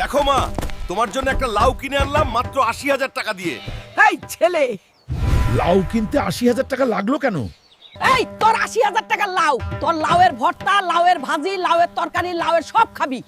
দেখো মা, তোমার জন্য একটা লাউ কিনে আনলাম মাত্র ৮০,০০০ টাকা দিয়ে। এই ছেলে, লাউ কিনতে ৮০,০০০ টাকা লাগলো কেন? এই তোর ৮০,০০০ টাকা লাউ, তোর লাউয়ের ভর্তা, লাউয়ের ভাজি, লাউয়ের তরকারি, লাউয়ের সব খাবি।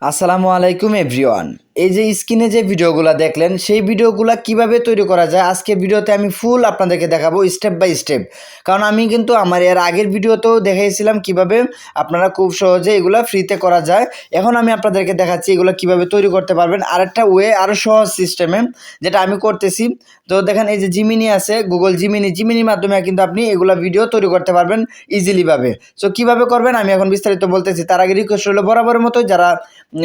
আসসালামু আলাইকুম এভরিওয়ান। এই যে স্ক্রিনে যে ভিডিওগুলো দেখলেন সেই ভিডিওগুলো কিভাবে তৈরি করা যায় আজকে ভিডিওতে আমি ফুল আপনাদেরকে দেখাবো স্টেপ বাই স্টেপ। কারণ আমি কিন্তু আমার এর আগের ভিডিওতেও দেখাইছিলাম কিভাবে আপনারা খুব সহজে এগুলো ফ্রিতে করা যায়। এখন আমি আপনাদেরকে দেখাচ্ছি এগুলো কিভাবে তৈরি করতে পারবেন আরেকটা ওয়ে, আরও সহজ সিস্টেমে, যেটা আমি করতেছি। তো দেখেন এই যে জিমিনি আছে, গুগল জিমিনির মাধ্যমে কিন্তু আপনি এগুলো ভিডিও তৈরি করতে পারবেন ইজিলিভাবে। সো কীভাবে করবেন আমি এখন বিস্তারিত বলতেছি। তার আগে রিকোয়েস্ট হলো বরাবরের মতো যারা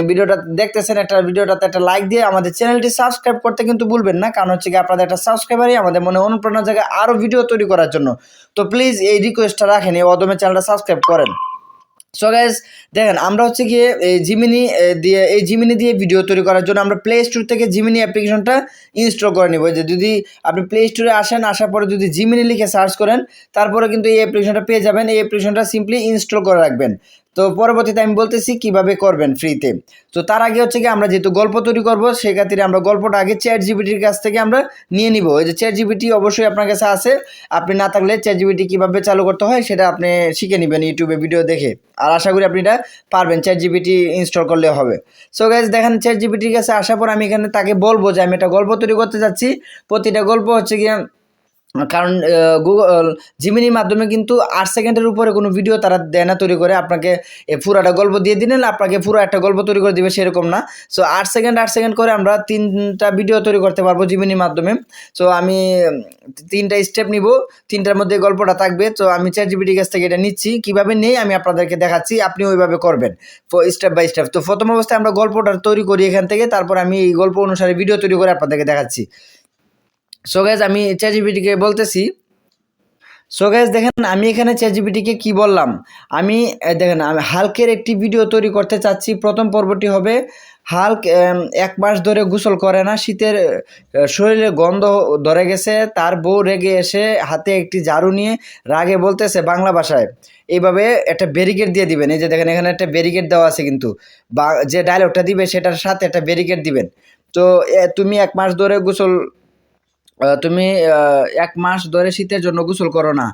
ভিডিওটা দেখতেছেন ভিডিওটাতে একটা লাইক দিয়ে আমাদের চ্যানেলটি সাবস্ক্রাইব করতে কিন্তু ভুলবেন না, কারণ হচ্ছে কি আপনাদের একটা সাবস্ক্রাইবারই আমাদের মনে অনুপ্রেরণা জায়গায় আরও ভিডিও তৈরি করার জন্য। তো প্লিজ এই রিকোয়েস্টটা রাখেন, এই অদমে চ্যানেলটা সাবস্ক্রাইব করেন। সো গাইজ দেখেন আমরা হচ্ছে গিয়ে এই জিমিনি দিয়ে ভিডিও তৈরি করার জন্য আমরা প্লে স্টোর থেকে জিমিনি অ্যাপ্লিকেশনটা ইনস্টল করে নেব। যে যদি আপনি প্লে স্টোরে আসার পরে যদি জিমিনি লিখে সার্চ করেন তারপরে কিন্তু এই অ্যাপ্লিকেশনটা পেয়ে যাবেন। এই অ্যাপ্লিকেশনটা সিম্পলি ইনস্টল করে রাখবেন। তো পরবর্তীতে আমি বলতেছি কিভাবে করবেন ফ্রিতে। তো তার আগে হচ্ছে কি আমরা যেহেতু গল্প তৈরি করবো সেই খাতিরে আমরা গল্পটা আগে চ্যাট জিপিটির কাছ থেকে আমরা নিয়ে নিব। এই যে চ্যাট জিপিটি অবশ্যই আপনার কাছে আছে, আপনি না থাকলে চ্যাট জিপিটি কীভাবে চালু করতে হয় সেটা আপনি শিখে নেবেন ইউটিউবে ভিডিও দেখে। আর আশা করি আপনি এটা পারবেন, চ্যাট জিপিটি ইনস্টল করলে হবে। সো গাইজ দেখেন চ্যাট জিপিটির কাছে আসার পর আমি এখানে তাকে বলবো যে আমি একটা গল্প তৈরি করতে যাচ্ছি। প্রতিটা গল্প হচ্ছে গিয়ে, কারণ গুগল জিমিনির মাধ্যমে কিন্তু ৮ সেকেন্ডের উপরে কোনো ভিডিও তারা দেয় না তৈরি করে। আপনাকে পুরোটা গল্প দিয়ে দিলেন, আপনাকে পুরো একটা গল্প তৈরি করে দিবে সেরকম না। সো ৮ সেকেন্ড করে আমরা 3টা ভিডিও তৈরি করতে পারবো জিমিনির মাধ্যমে। সো আমি 3টা স্টেপ নিব, 3টার মধ্যে গল্পটা থাকবে। তো আমি চ্যাট জিপিটির কাছ থেকে এটা নিচ্ছি, কীভাবে নেই আমি আপনাদেরকে দেখাচ্ছি, আপনি ওইভাবে করবেন স্টেপ বাই স্টেপ। তো প্রথম অবস্থায় আমরা গল্পটা তৈরি করি এখান থেকে, তারপর আমি এই গল্প অনুসারে ভিডিও তৈরি করে আপনাদেরকে দেখাচ্ছি। সো গাইজ আমি চ্যাট জিপিটিকে বলতেছি। সো গাইজ দেখেন আমি এখানে চ্যাট জিপিটিকে কী বললাম, আমি দেখেন আমি হাল্কের একটি ভিডিও তৈরি করতে চাচ্ছি। প্রথম পর্বটি হবে হাল্ক 1 মাস ধরে গোসল করে না, শীতের শরীরে গন্ধ ধরে গেছে, তার বউ রেগে এসে হাতে একটি ঝাড়ু নিয়ে রাগে বলতেছে বাংলা ভাষায়। এইভাবে একটা ব্যারিকেড দিয়ে দিবেন। এই যে দেখেন এখানে একটা ব্যারিকেড দেওয়া আছে, কিন্তু বা যে ডায়লগটা দিবে সেটার সাথে একটা ব্যারিকেড দিবেন। তো তুমি 1 মাস ধরে তুমি 1 মাস ধরে শীতের জন্য গোসল করো না,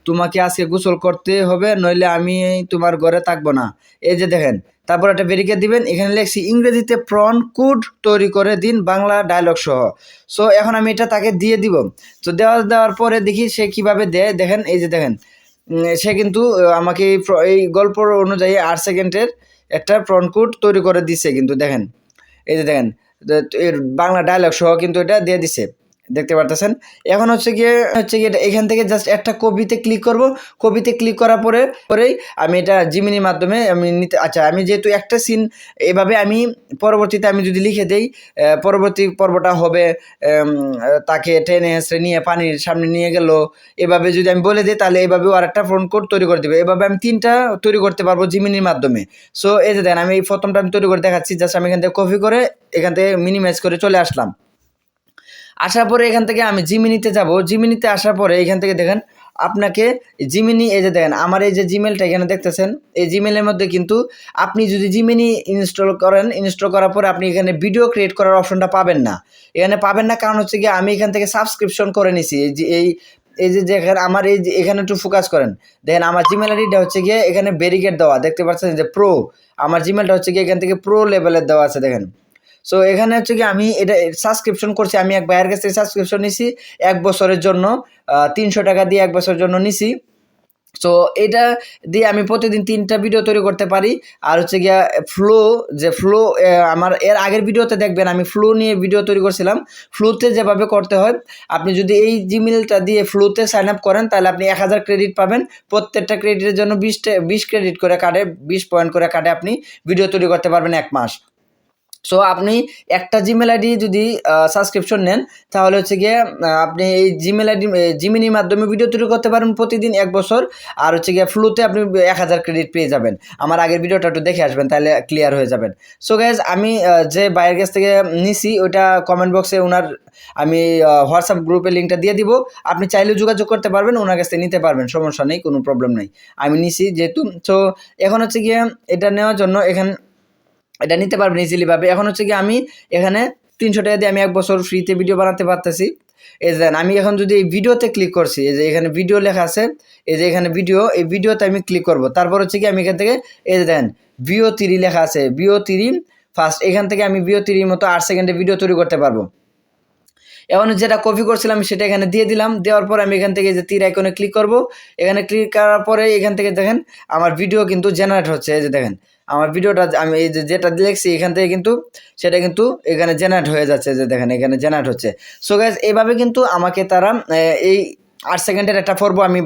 তোমাকে আজকে গোসল করতে হবে, নইলে আমি তোমার ঘরে থাকবো না। এই যে দেখেন, তারপর একটা ব্যারিকেড দিবেন। এখানে লিখছি ইংরেজিতে প্রন কুড তৈরি করে দিন বাংলা ডায়লগ সহ। সো এখন আমি এটা তাকে দিয়ে দিব। তো দেওয়ার পরে দেখি সে কিভাবে দেয়। দেখেন এই যে দেখেন সে কিন্তু আমাকে এই গল্প অনুযায়ী 8 সেকেন্ডের একটা প্রন কুড তৈরি করে দিছে। কিন্তু দেখেন এই যে দেখেন এর বাংলা ডায়লগ সহ কিন্তু এটা দিয়ে দিছে, দেখতে পারতেছেন। এখন হচ্ছে গিয়ে এখান থেকে জাস্ট একটা কপিতে ক্লিক করব। কপিতে ক্লিক করার পরেই আমি এটা জিমিনির মাধ্যমে আমি নিতে, আচ্ছা আমি যেহেতু একটা সিন এভাবে আমি পরবর্তীতে আমি যদি লিখে দেই পরবর্তী পর্বটা হবে তাকে টেনে হেসড়ে নিয়ে পানির সামনে নিয়ে গেল, এভাবে যদি আমি বলে দিই তাহলে এভাবেও আরেকটা ফ্রন্ট কোড তৈরি করে দেবে। এভাবে আমি 3টা তৈরি করতে পারবো জিমিনির মাধ্যমে। সো এই যে দেখেন আমি এই প্রথমটা আমি তৈরি করে দেখাচ্ছি। জাস্ট আমি এখান থেকে কপি করে এখান থেকে মিনিমাইজ করে চলে আসলাম। আসার পরে এখান থেকে আমি জিমিনিতে যাব। জিমিনিতে আসার পরে এখান থেকে দেখেন আপনাকে জিমিনি, এই যে দেখেন আমার এই যে জিমেলটা এখানে দেখতেছেন, এই জিমেলের মধ্যে কিন্তু আপনি যদি জিমিনি ইনস্টল করার পরে আপনি এখানে ভিডিও ক্রিয়েট করার অপশনটা পাবেন না। এখানে পাবেন না কারণ হচ্ছে কি আমি এখান থেকে সাবস্ক্রিপশন করে নিছি। এই যে দেখেন আমার এই যে এখানে একটু ফোকাস করেন, দেখেন আমার জিমেল আইডিটা হচ্ছে গিয়ে এখানে ব্যারিকেড দেওয়া, দেখতে পাচ্ছেন যে প্রো। আমার জিমেলটা হচ্ছে গিয়ে এখান থেকে প্রো লেভেলের দেওয়া আছে দেখেন। সো এখানে হচ্ছে কি আমি এটা সাবস্ক্রিপশন করছি, আমি এক ভাইয়ের কাছ থেকে সাবস্ক্রিপশন নিছি 1 বছরের জন্য, 300 টাকা দিয়ে 1 বছরের জন্য নিছি। সো এটা দিয়ে আমি প্রতিদিন 3টা ভিডিও তৈরি করতে পারি। আর হচ্ছে গিয়া ফ্লো আমার এর আগের ভিডিওতে দেখবেন আমি ফ্লো নিয়ে ভিডিও তৈরি করছিলাম। ফ্লোতে যেভাবে করতে হয়, আপনি যদি এই জিমেলটা দিয়ে ফ্লোতে সাইন আপ করেন তাহলে আপনি 1000 ক্রেডিট পাবেন। প্রত্যেকটা ক্রেডিটের জন্য 20 ক্রেডিট করে কাটে, 20 পয়েন্ট করে কাটে, আপনি ভিডিও তৈরি করতে পারবেন 1 মাস। সো আপনি একটা জিমেল আইডি যদি সাবস্ক্রিপশন নেন তাহলে হচ্ছে গিয়ে আপনি এই জিমেল আইডি জিমিনির মাধ্যমে ভিডিও তৈরি করতে পারেন প্রতিদিন 1 বছর। আর হচ্ছে গিয়ে ফ্লোতে আপনি 1000 ক্রেডিট পেয়ে যাবেন। আমার আগের ভিডিওটা একটু দেখে আসবেন, তাহলে ক্লিয়ার হয়ে যাবেন। সো গাইজ আমি যে বাইরের কাছ থেকে নিছি ওইটা কমেন্ট বক্সে ওনার আমি হোয়াটসঅ্যাপ গ্রুপের লিঙ্কটা দিয়ে দিব, আপনি চাইলেও যোগাযোগ করতে পারবেন, ওনার কাছ থেকে নিতে পারবেন, সমস্যা নেই, কোনো প্রবলেম নেই। আমি নিছি যেহেতু। সো এখন হচ্ছে গিয়ে এটা নেওয়ার জন্য এটা নিতে পারবেন ইজিলি ভাবে। এখন হচ্ছে কি আমি এখানে 300 টাকা দিয়ে আমি 1 বছর ফ্রিতে ভিডিও বানাতে পারতেছি। এই যে দেখেন আমি এখন যদি এই ভিডিওতে ক্লিক করছি, এই যে এখানে ভিডিও লেখা আছে, এই যে এখানে ভিডিও, এই ভিডিওতে আমি ক্লিক করব। তারপর হচ্ছে কি আমি এখান থেকে এই যে দেখেন VO3 লেখা আছে, VO3 ফার্স্ট, এখান থেকে আমি VO3 মতো 8 সেকেন্ডে ভিডিও তৈরি করতে পারবো। এখন যেটা কপি করছিলাম সেটা এখানে দিয়ে দিলাম। দেওয়ার পর আমি এখান থেকে যে তীর আইকনে ক্লিক করব। এখানে ক্লিক করার পরে এখান থেকে দেখেন আমার ভিডিও কিন্তু জেনারেট হচ্ছে। এই যে দেখেন আমার ভিডিওটা আমি এই যে যেটা লিখছি এখান থেকে কিন্তু সেটা কিন্তু এখানে জেনারেট হয়ে যাচ্ছে। যে দেখেন এখানে জেনারেট হচ্ছে। সো গাইস এইভাবে কিন্তু আমাকে তারা এই 8 সেকেন্ডের একটা পর্ব আমি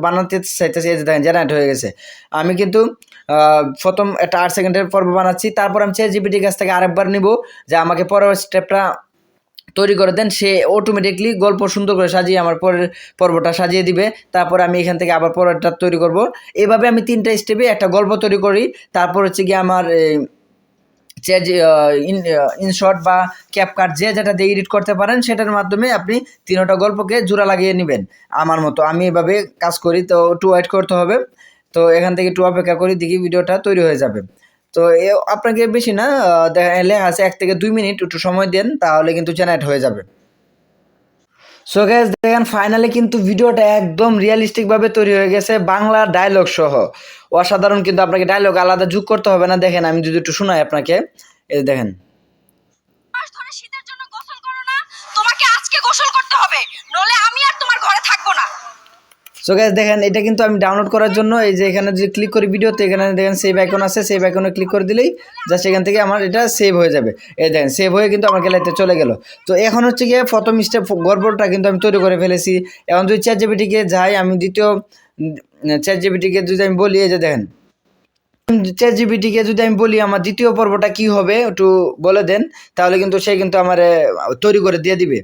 বানাতে চাইতেছি। এই যে দেখেন জেনারেট হয়ে গেছে। আমি কিন্তু প্রথম একটা 8 সেকেন্ডের পর্ব বানাচ্ছি, তারপর আমি ChatGPT কাছ থেকে আরেকবার নিব যে আমাকে পরের স্টেপটা তৈরি করে দেন। সে অটোমেটিকলি গল্প সুন্দর করে সাজিয়ে আমার পরের পর্বটা সাজিয়ে দিবে। তারপর আমি এখান থেকে আবার পরেরটা তৈরি করব। এভাবে আমি 3টা স্টেপে একটা গল্প তৈরি করি। তারপর হচ্ছে গিয়ে আমার ইনশর্ট বা ক্যাপকাট যে যেটা দিয়ে এডিট করতে পারেন সেটার মাধ্যমে আপনি 3টা গল্পকে জোড়া লাগিয়ে নেবেন আমার মতো। আমি এভাবে কাজ করি। তো একটু ওয়েট করতে হবে। তো এখান থেকে একটু অপেক্ষা করি, দেখি ভিডিওটা তৈরি হয়ে যাবে। তো আপনাকে বেশি না লেখা আছে 1 থেকে 2 মিনিট, একটু সময় দেন তাহলে কিন্তু জেনারেট হয়ে যাবে। সো গাইস দেখেন ফাইনালি কিন্তু ভিডিওটা একদম রিয়েলিস্টিকভাবে তৈরি হয়ে গেছে, বাংলা ডায়লগ সহ। অসাধারণ কিন্তু, আপনাকে ডায়লগ আলাদা যোগ করতে হবে না। দেখেন আমি যদি একটু শোনাই আপনাকে, এই দেখেন। মাস ধরে শীতের জন্য গোসল করো না, তোমাকে আজকে গোসল করতে হবে, নলে আমি আর তোমার ঘরে থাকবো না। সো গাইস দেখেন এটা কিন্তু আমি ডাউনলোড করার জন্য এই যে এখানে যদি ক্লিক করি ভিডিওতে, এখানে দেখেন সেভ আইকন আছে, সেভ আইকনে ক্লিক করে দিলেই জাস্ট এখান থেকে আমার এটা সেভ হয়ে যাবে। এই দেখেন সেভ হয়ে কিন্তু আমার গ্যালারিতে চলে গেল। তো এখন হচ্ছে গিয়ে প্রথম স্টেপ গল্পটা কিন্তু আমি তৈরি করে ফেলেছি। এখন যদি ChatGPT-কে যাই, আমি দ্বিতীয় ChatGPT-কে যদি আমি বলি, এই যে দেখেন ChatGPT-কে যদি আমি বলি আমার দ্বিতীয় পর্বটা কি হবে একটু বলে দেন, তাহলে কিন্তু সে কিন্তু আমার তৈরি করে দিয়ে দিবে।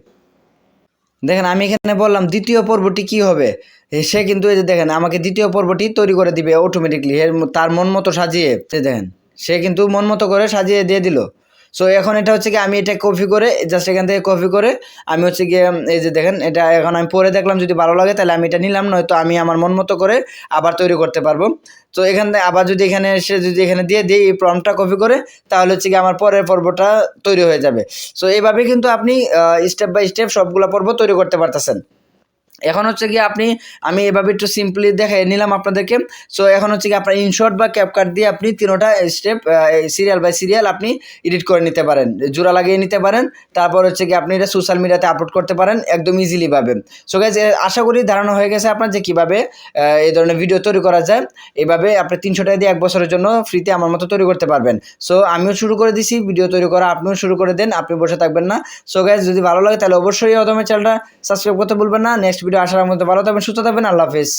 দেখেন আমি এখানে বললাম দ্বিতীয় পর্বটি কি হবে, সে কিন্তু এই যে দেখেন আমাকে দ্বিতীয় পর্বটি তৈরি করে দিবে অটোমেটিকলি, তার মন মতো সাজিয়ে। দেখেন সে কিন্তু মন মতো করে সাজিয়ে দিয়ে দিল। সো এখন এটা হচ্ছে কি আমি এটা কপি করে জাস্ট এখান থেকে কপি করে আমি হচ্ছে গিয়ে এই যে দেখেন এটা এখন আমি পরে দেখলাম যদি ভালো লাগে তাহলে আমি এটা নিলাম, নয়তো আমি আমার মন মতো করে আবার তৈরি করতে পারবো। তো এখান থেকে আবার যদি এখানে এসে যদি এখানে দিয়ে দিই এই প্রম্পটটা কপি করে, তাহলে হচ্ছে কি আমার পরের পর্বটা তৈরি হয়ে যাবে। সো এইভাবে কিন্তু আপনি স্টেপ বাই স্টেপ সবগুলো পর্ব তৈরি করতে পারতেছেন। এখন হচ্ছে কি আমি এভাবে একটু সিম্পলি দেখাই নিলাম আপনাদেরকে। সো এখন হচ্ছে কি আপনার ইনশর্ট বা ক্যাপকাট দিয়ে আপনি 3টা স্টেপ সিরিয়াল বাই সিরিয়াল আপনি এডিট করে নিতে পারেন, জোড়া লাগিয়ে নিতে পারেন। তারপর হচ্ছে কি আপনি এটা সোশ্যাল মিডিয়াতে আপলোড করতে পারেন একদম ইজিলি ভাবে। সো গাইস আশা করি ধারণা হয়ে গেছে আপনার যে কীভাবে এই ধরনের ভিডিও তৈরি করা যায়। এইভাবে আপনি 300 টাকা দিয়ে 1 বছরের জন্য ফ্রিতে আমার মতো তৈরি করতে পারবেন। সো আমিও শুরু করে দিছি ভিডিও তৈরি করা, আপনিও শুরু করে দেন, আপনি বসে থাকবেন না। সো গাইস যদি ভালো লাগে তাহলে অবশ্যই অদমে চ্যানেলটা সাবস্ক্রাইব করতে ভুলবেন না। নেক্সট ভিডিও আসার মধ্যে ভালো থাকবেন, সুস্থ থাকবেন। আল্লাহ হাফেজ।